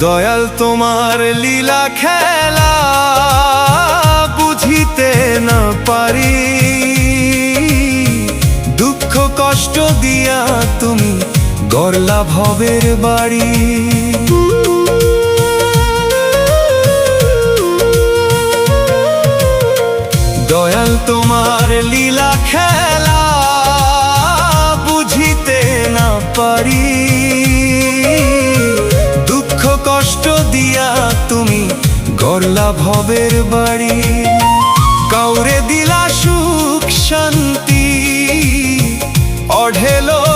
দয়াল তোমার লীলা খেলা বুঝিতে না পারি, দুঃখ কষ্ট দিয়া তুমি গড়লা ভবের বাড়ি। দয়াল তোমার লীলা খেলা বুঝিতে না পারি, দুঃখ কষ্ট দিয়া তুমি গড়লা ভবের বাড়ি। কাউরে দিলা সুখ শান্তি, অঢেলো